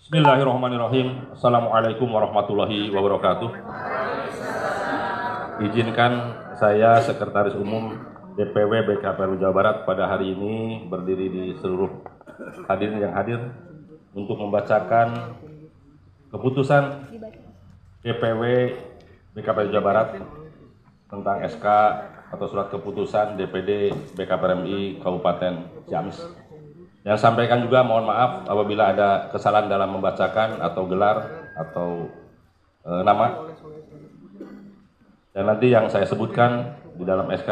Bismillahirrahmanirrahim. Assalamualaikum warahmatullahi wabarakatuh. Izinkan saya Sekretaris Umum DPW BKPRMI Jawa Barat pada hari ini berdiri di seluruh hadirin yang hadir untuk membacakan keputusan DPW BKPRMI Jawa Barat tentang SK atau surat keputusan DPD BKPRMI Kabupaten Ciamis. Yang sampaikan juga mohon maaf apabila ada kesalahan dalam membacakan atau gelar atau nama. Dan nanti yang saya sebutkan di dalam SK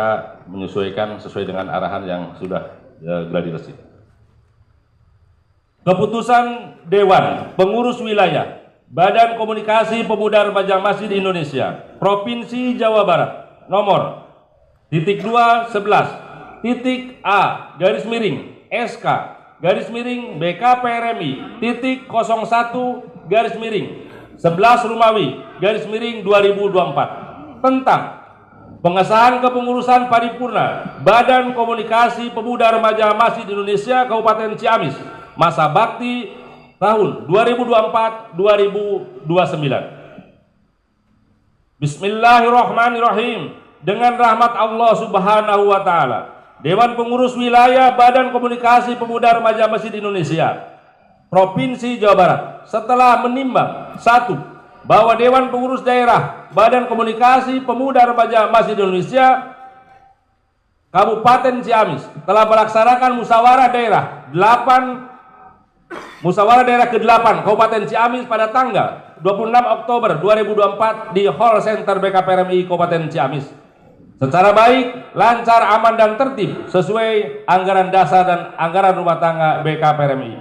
menyesuaikan sesuai dengan arahan yang sudah gladi resmi. Keputusan Dewan Pengurus Wilayah Badan Komunikasi Pemuda Remaja Masjid Indonesia Provinsi Jawa Barat nomor ×211.A_SK BKPRMI _01 11 Rumawi _2024 tentang pengesahan kepengurusan paripurna Badan Komunikasi Pemuda Remaja Masjid Indonesia Kabupaten Ciamis masa bakti tahun 2024-2029. Bismillahirrahmanirrahim. Dengan rahmat Allah Subhanahu wa taala, Dewan Pengurus Wilayah Badan Komunikasi Pemuda Remaja Masjid Indonesia Provinsi Jawa Barat setelah menimbang 1. Bahwa Dewan Pengurus Daerah Badan Komunikasi Pemuda Remaja Masjid Indonesia Kabupaten Ciamis telah melaksanakan musyawarah daerah ke-8 Kabupaten Ciamis pada tanggal 26 Oktober 2024 di Hall Center BKPRMI Kabupaten Ciamis secara baik, lancar, aman, dan tertib sesuai anggaran dasar dan anggaran rumah tangga BKPRMI.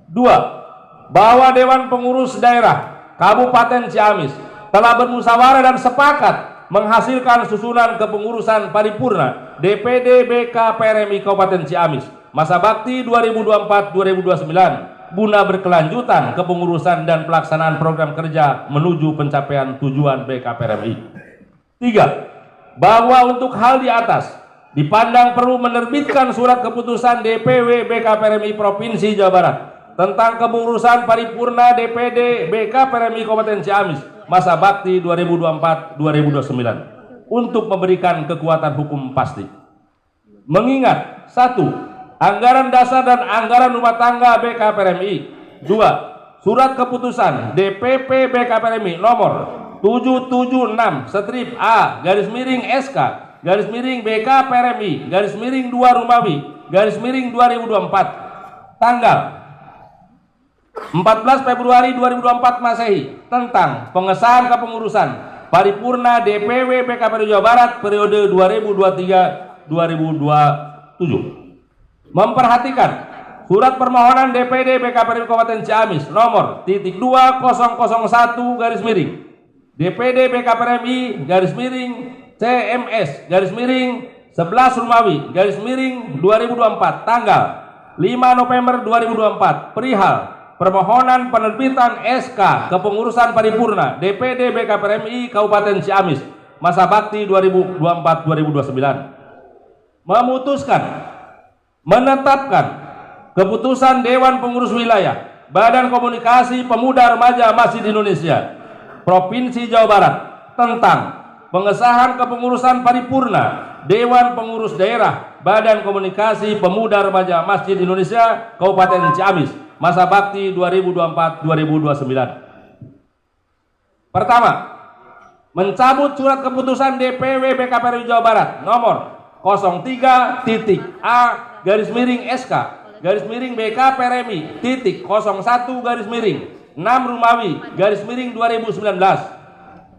2. Bahwa Dewan Pengurus Daerah Kabupaten Ciamis telah bermusyawarah dan sepakat menghasilkan susunan kepengurusan paripurna DPD BKPRMI Kabupaten Ciamis masa bakti 2024-2029 guna berkelanjutan kepengurusan dan pelaksanaan program kerja menuju pencapaian tujuan BKPRMI. 3. Bahwa untuk hal di atas dipandang perlu menerbitkan surat keputusan DPW BKPRMI Provinsi Jawa Barat tentang kepengurusan paripurna DPD BKPRMI Kabupaten Ciamis masa bakti 2024-2029 untuk memberikan kekuatan hukum pasti. Mengingat 1. Anggaran dasar dan anggaran rumah tangga BKPRMI. 2. Surat keputusan DPP BKPRMI nomor 776-A_SK BKPRMI _2 Rumawi _2024 tanggal 14 Februari 2024 Masehi tentang pengesahan kepengurusan paripurna DPW BKPRMI Jawa Barat periode 2023-2027. Memperhatikan surat permohonan DPD BKPRMI Kabupaten Ciamis nomor ×2001 DPD BKPRMI _CMS _11 Rumawi _2024 tanggal 5 November 2024 perihal permohonan penerbitan SK kepengurusan paripurna DPD BKPRMI Kabupaten Ciamis masa bakti 2024-2029 memutuskan menetapkan keputusan Dewan Pengurus Wilayah Badan Komunikasi Pemuda Remaja Masjid Indonesia Provinsi Jawa Barat tentang pengesahan kepengurusan paripurna Dewan Pengurus Daerah Badan Komunikasi Pemuda Remaja Masjid Indonesia Kabupaten Ciamis masa bakti 2024-2029. Pertama, mencabut surat keputusan DPW BKPRMI Jawa Barat nomor 03.A_SK BKPRMI _01 6 Rumawi _2019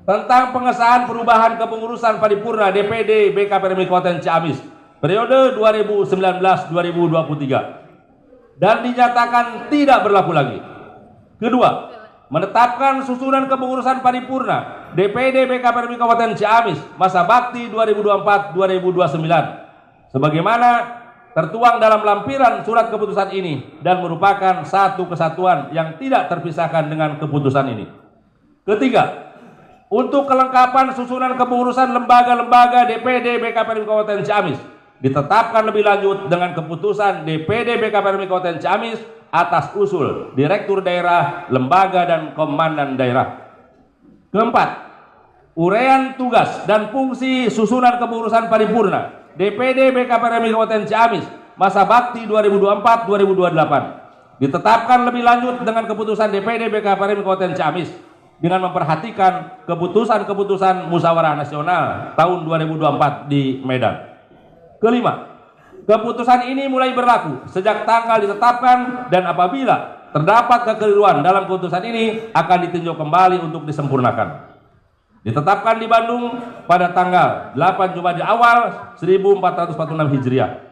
tentang pengesahan perubahan kepengurusan paripurna DPD BKPRMI Kabupaten Ciamis periode 2019-2023 dan dinyatakan tidak berlaku lagi. Kedua, menetapkan susunan kepengurusan paripurna DPD BKPRMI Kabupaten Ciamis masa bakti 2024-2029 sebagaimana tertuang dalam lampiran surat keputusan ini dan merupakan satu kesatuan yang tidak terpisahkan dengan keputusan ini. Ketiga, untuk kelengkapan susunan kepengurusan lembaga-lembaga DPD BKPRMI Kabupaten Ciamis ditetapkan lebih lanjut dengan keputusan DPD BKPRMI Kabupaten Ciamis atas usul Direktur Daerah, Lembaga, dan Komandan Daerah. Keempat, uraian tugas dan fungsi susunan kepengurusan paripurna DPD BKPRMI Kabupaten Ciamis masa bakti 2024-2028 ditetapkan lebih lanjut dengan keputusan DPD BKPRMI Kabupaten Ciamis dengan memperhatikan keputusan-keputusan musyawarah nasional tahun 2024 di Medan. Kelima, keputusan ini mulai berlaku sejak tanggal ditetapkan dan apabila terdapat kekeliruan dalam keputusan ini akan ditinjau kembali untuk disempurnakan. Ditetapkan di Bandung pada tanggal 8 Jumadil Awal 1446 Hijriah,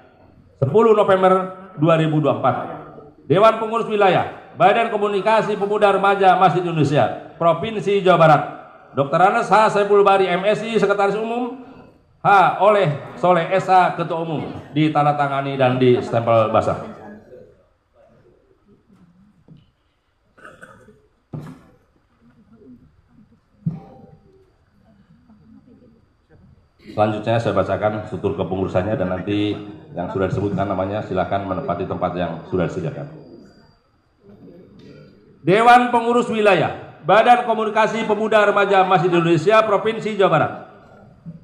10 November 2024. Dewan Pengurus Wilayah Badan Komunikasi Pemuda Remaja Masjid Indonesia Provinsi Jawa Barat, Dr. Anas H. Saiful Bari MSI Sekretaris Umum, H. Oleh Soleh Esa Ketua Umum, ditandatangani dan di stempel basah. Selanjutnya saya bacakan struktur kepengurusannya dan nanti yang sudah disebutkan namanya silakan menempati tempat yang sudah disediakan. Dewan Pengurus Wilayah Badan Komunikasi Pemuda Remaja Masjid Indonesia Provinsi Jawa Barat.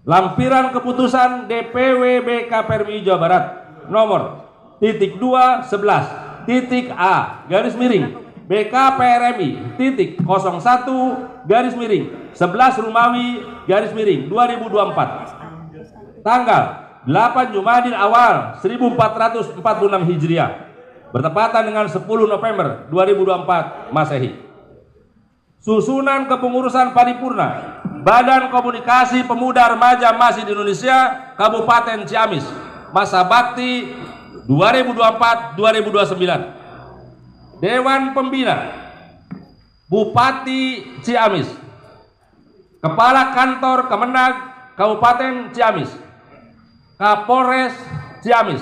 Lampiran keputusan DPW BKPRMI Jawa Barat nomor .211.A garis miring BKPRMI .01 garis miring 11 Rumawi garis miring 2024 tanggal 8 Jumadil Awal 1446 Hijriah bertepatan dengan 10 November 2024 Masehi. Susunan kepengurusan paripurna Badan Komunikasi Pemuda Remaja Masjid Indonesia Kabupaten Ciamis masa bakti 2024-2029. Dewan Pembina Bupati Ciamis, Kepala Kantor Kemenag Kabupaten Ciamis, Kapolres Ciamis,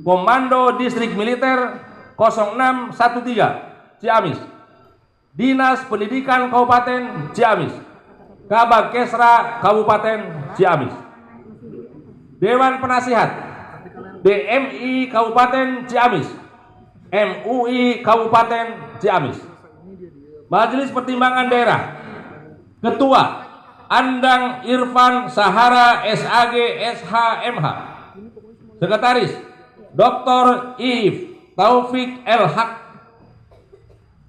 Komando Distrik Militer 0613 Ciamis, Dinas Pendidikan Kabupaten Ciamis, Kabag Kesra Kabupaten Ciamis, Dewan Penasihat DMI Kabupaten Ciamis, MUI Kabupaten Ciamis, Majelis Pertimbangan Daerah, Ketua Andang Irfan Sahara SAG SHMH, Sekretaris Dr. Iif Taufik El Haq,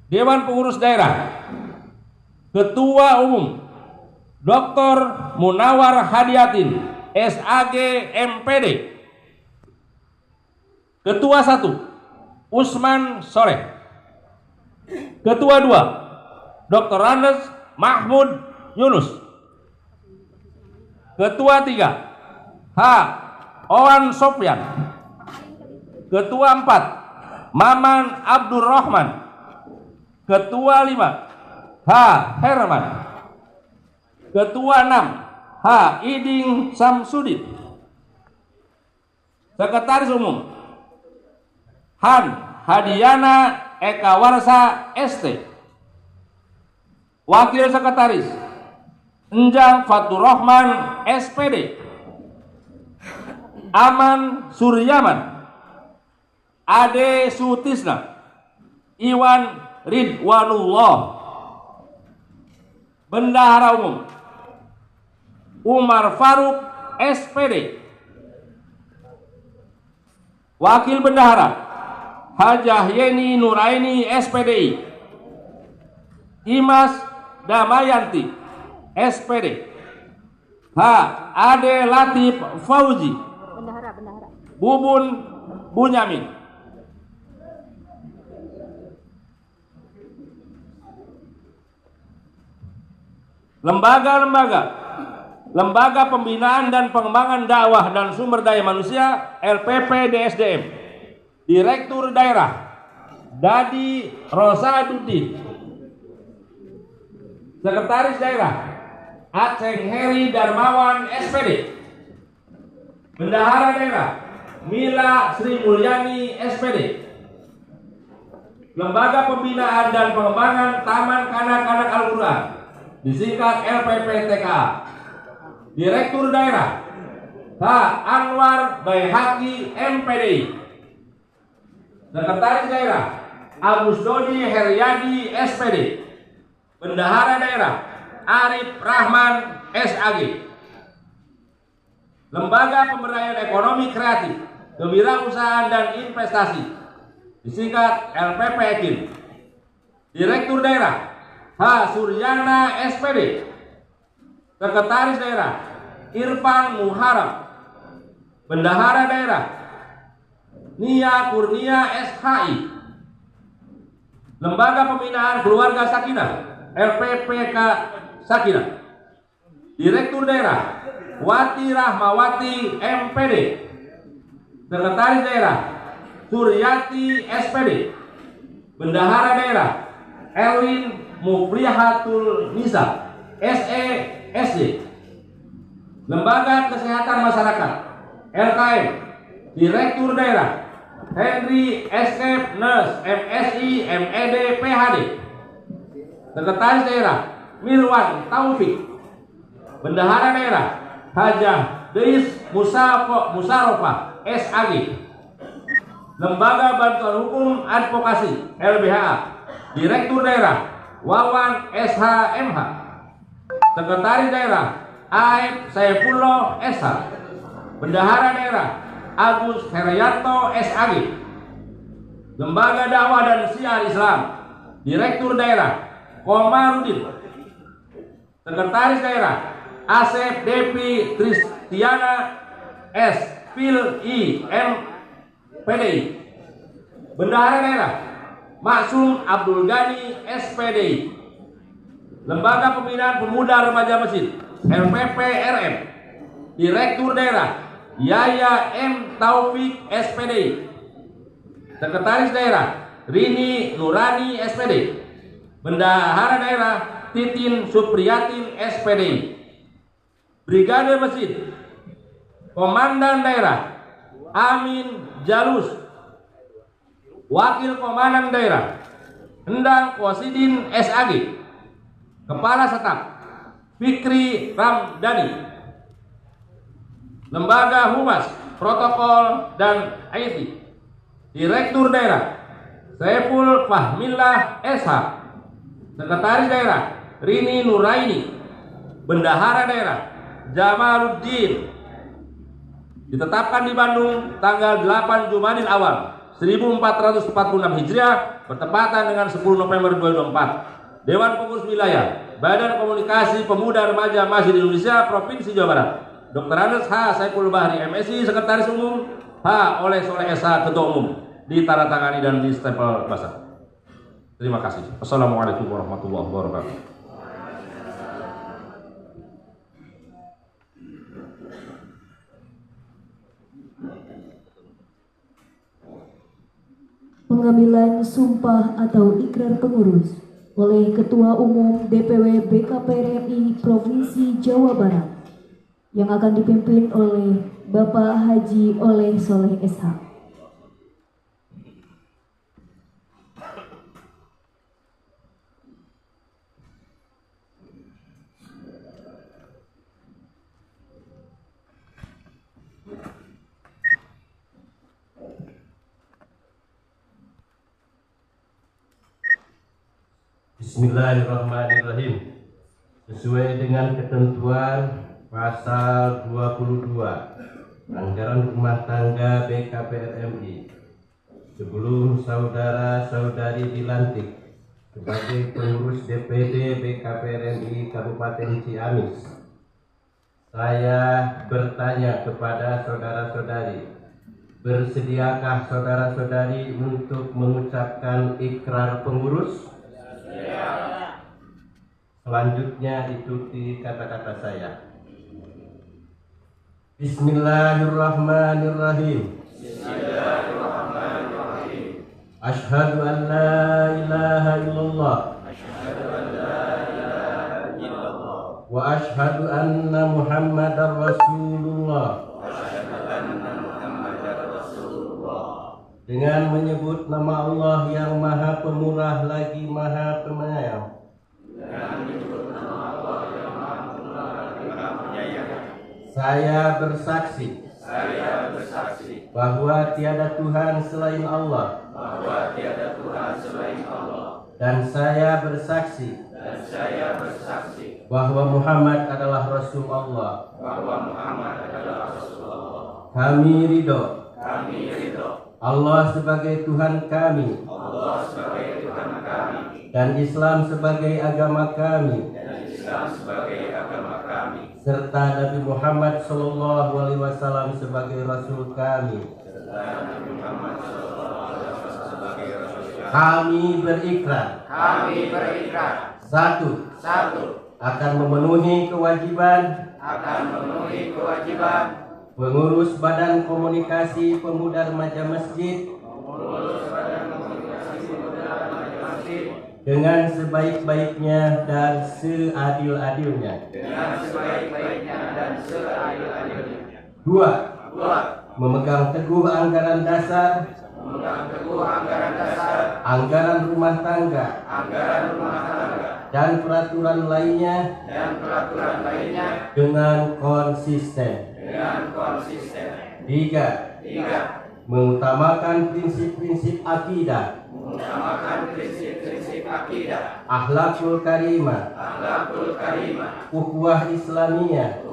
Dewan Pengurus Daerah, Ketua Umum Dr. Munawar Hadiatin SAG MPD, Ketua 1 Usman Soleh, Ketua 2 Dr. Anas Mahmud Yunus, Ketua 3 H. Owan Sofyan, Ketua 4 Maman Abdurrahman, Ketua 5 H. Herman, Ketua 6 H. Iding Samsudin, Sekretaris Umum Han Hadiana Eka Warsa ST, Wakil Sekretaris Enjang Fatur Rahman SPD, Aman Suryaman, Ade Sutisna, Iwan Ridwanullah, Bendahara Umum Umar Faruk SPD, Wakil Bendahara Hajah Yeni Nuraini SPDI, Imas Damayanti SPD, H. Ade Latif Fauzi, Bubun Bunyamin. Lembaga Pembinaan dan Pengembangan Dakwah dan Sumber Daya Manusia LPP DSDM, Direktur Daerah Dadi Rosaduddin, Sekretaris Daerah Aceng Heri Darmawan SPD, Bendahara Daerah Mila Sri Mulyani SPD, Lembaga Pembinaan dan Pengembangan Taman Kanak-Kanak Al-Quran disingkat LPPTKA, Direktur Daerah H. Anwar Baihaqi MPDI, Sekretaris Daerah Agus Dodi Heriadi SPD. Bendahara Daerah Arif Rahman SAG. Lembaga Pemberdayaan Ekonomi Kreatif, Kewirausahaan dan Investasi, disingkat LPP Ekin. Direktur Daerah H. Suryana SPD. Sekretaris Daerah Irfan Muharram. Bendahara Daerah Nia Kurnia SHI. Lembaga Pembinaan Keluarga Sakinah LPPK Sakinah. Direktur Daerah Wati Rahmawati MPD. Sekretaris Daerah Suryati SPD. Bendahara Daerah Erwin Mufrihatul Nisa SESD. Lembaga Kesehatan Masyarakat LKM. Direktur Daerah Henry Escape Nurse MSI MED PhD. Sekretaris Daerah Mirwan Taufik. Bendahara Daerah Hajah Deis Musarofah SAG. Lembaga Bantuan Hukum Advokasi LBHA. Direktur Daerah Wawan SHMH. Sekretaris Daerah Aib Saifullah SH. Bendahara Daerah Agus Herianto SAG. Lembaga Dakwah dan Syiar Islam. Direktur Daerah Komarudin. Sekretaris Daerah Asep Devi Tristiana S. Pil I M PDI. Bendahara Daerah Maksum Abdul Ghani SPDI. Lembaga Pembinaan Pemuda Remaja Mesir LPP RM. Direktur Daerah Yaya M. Taufik SPDI. Sekretaris Daerah Rini Nurani SPD. Bendahara Daerah Titin Supriyatin SPDI. Brigade Mesin. Komandan Daerah Amin Jalus. Wakil Komandan Daerah Endang Wasidin SAG. Kepala Staf Fikri Ramdhani. Lembaga Humas, Protokol dan IT. Direktur Daerah Saiful Fahmillah SH. Sekretaris Daerah Rini Nuraini. Bendahara Daerah Jamaluddin. Ditetapkan di Bandung tanggal 8 Jumadil Awal 1446 Hijriah bertepatan dengan 10 November 2024. Dewan Pengurus Wilayah Badan Komunikasi Pemuda Remaja Masjid Indonesia Provinsi Jawa Barat. Dr. Andes H. Saiful Bahri MSI Sekretaris Umum. H. Oleh Soleh SH Ketua Umum. Ditandatangani dan di stempel basah. Terima kasih. Assalamualaikum warahmatullahi wabarakatuh. Pengambilan sumpah atau ikrar pengurus oleh Ketua Umum DPW BKPRMI Provinsi Jawa Barat yang akan dipimpin oleh Bapak Haji Oleh Soleh SH. Bismillahirrahmanirrahim. Sesuai dengan ketentuan Pasal 22 Anggaran Rumah Tangga BKPRMI, sebelum saudara-saudari dilantik sebagai pengurus DPD BKPRMI Kabupaten Ciamis, saya bertanya kepada saudara-saudari, bersediakah saudara-saudari untuk mengucapkan ikrar pengurus? Selanjutnya ikuti kata-kata saya. Bismillahirrahmanirrahim. Bismillahirrahmanirrahim. Asyhadu an la ilaha illallah. Asyhadu an la ilaha illallah. Wa asyhadu anna Muhammadar Rasulullah. Wa asyhadu anna Muhammadar Rasulullah. Dengan menyebut nama Allah yang Maha Pemurah lagi Maha Penyayang. Saya bersaksi bahwa tiada Tuhan selain Allah, dan saya bersaksi bahwa Muhammad adalah Rasul Allah. Kami ridho Allah sebagai Tuhan kami, dan Islam sebagai agama kami, serta Nabi Muhammad SAW sebagai Rasul kami. Kami berikrar. Satu, akan memenuhi kewajiban pengurus Badan Komunikasi Pemuda Remaja Masjid dengan sebaik-baiknya dan seadil-adilnya. Dua, memegang teguh anggaran dasar, anggaran rumah tangga, dan peraturan lainnya dengan konsisten. Tiga, mengutamakan prinsip-prinsip akidah, akhlakul karimah, ukhuwah Islamiyah,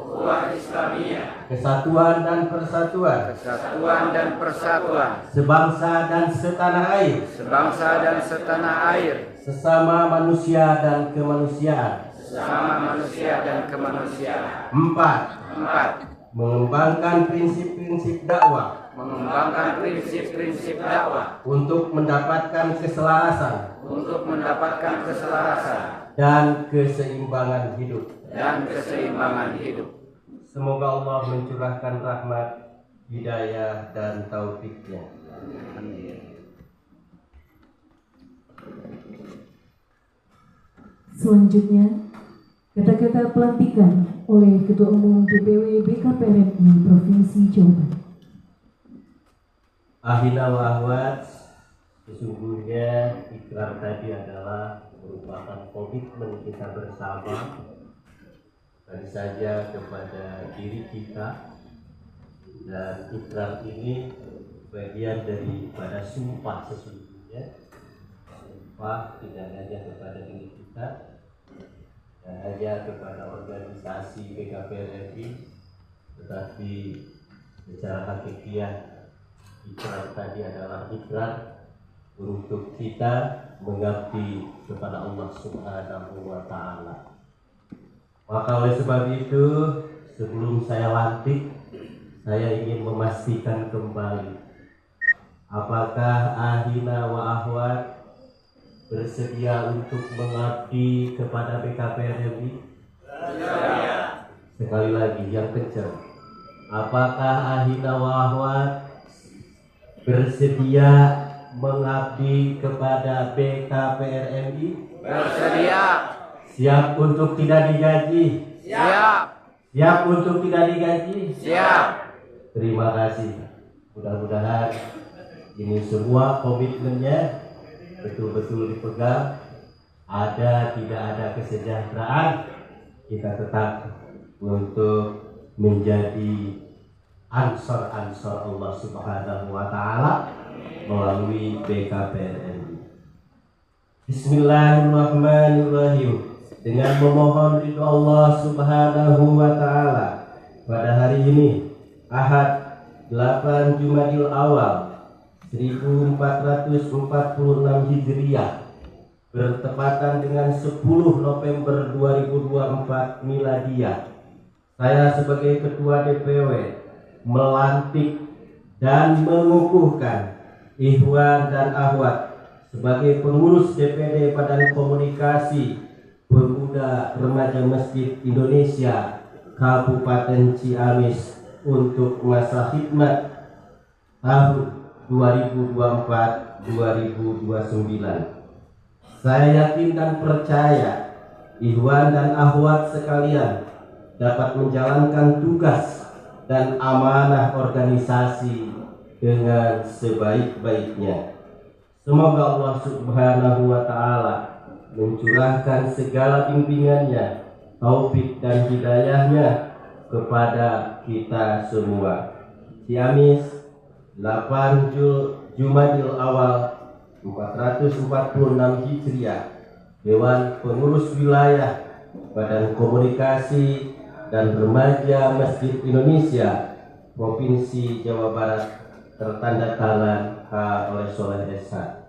kesatuan dan persatuan, sebangsa dan setanah air, sesama manusia dan kemanusiaan. Empat, mengembangkan prinsip-prinsip dakwah untuk mendapatkan keselarasan dan keseimbangan hidup. Semoga Allah mencurahkan rahmat, hidayah, dan taufiknya. Selanjutnya, kata-kata pelantikan oleh Ketua Umum DPW BKPRMI Provinsi Jawa Barat. Ahina wa akhwat, sesungguhnya ikrar tadi adalah merupakan komitmen kita bersama, bukan saja kepada diri kita, dan ikrar ini bagian daripada sumpah sesungguhnya. Sumpah tidak hanya kepada diri kita, dan hanya kepada organisasi BKPRMI, tetapi secara hakikiah ikrar tadi adalah ikrar untuk kita mengabdi kepada Allah Subhanahu wa Ta'ala. Maka oleh sebab itu, sebelum saya lantik, saya ingin memastikan kembali apakah ahina wa akhwat bersedia untuk mengabdi kepada BKPRMI? Sekali lagi yang kencang. Apakah ahina wa akhwat bersedia mengabdi kepada BKPRMI? Bersedia. Siap untuk tidak digaji? Siap untuk tidak digaji? Siap. Terima kasih. Mudah-mudahan ini semua komitmennya betul-betul dipegang. Ada tidak ada kesejahteraan, kita tetap untuk menjadi ansor-ansor Allah Subhanahu wa Ta'ala melalui BKPRMI. Bismillahirrahmanirrahim. Dengan memohon ridho Allah Subhanahu wa Ta'ala, pada hari ini Ahad 8 Jumadil Awal 1446 Hijriah, bertepatan dengan 10 November 2024 Miladiyah, saya sebagai Ketua DPW melantik dan mengukuhkan Ikhwan dan Akhwat sebagai pengurus DPD Badan Komunikasi Pemuda Remaja Masjid Indonesia Kabupaten Ciamis untuk masa khidmat tahun 2024-2029. Saya yakin dan percaya Ikhwan dan Akhwat sekalian dapat menjalankan tugas dan amanah organisasi dengan sebaik-baiknya. Semoga Allah Subhanahu wa Ta'ala mencurahkan segala bimbingannya, taufik dan hidayahnya kepada kita semua. Ciamis, 8 Jumadil Awal 446 Hijriah, Dewan Pengurus Wilayah Badan Komunikasi dan Remaja Masjid Indonesia Provinsi Jawa Barat, tertanda tangan H. oleh Soleh SH.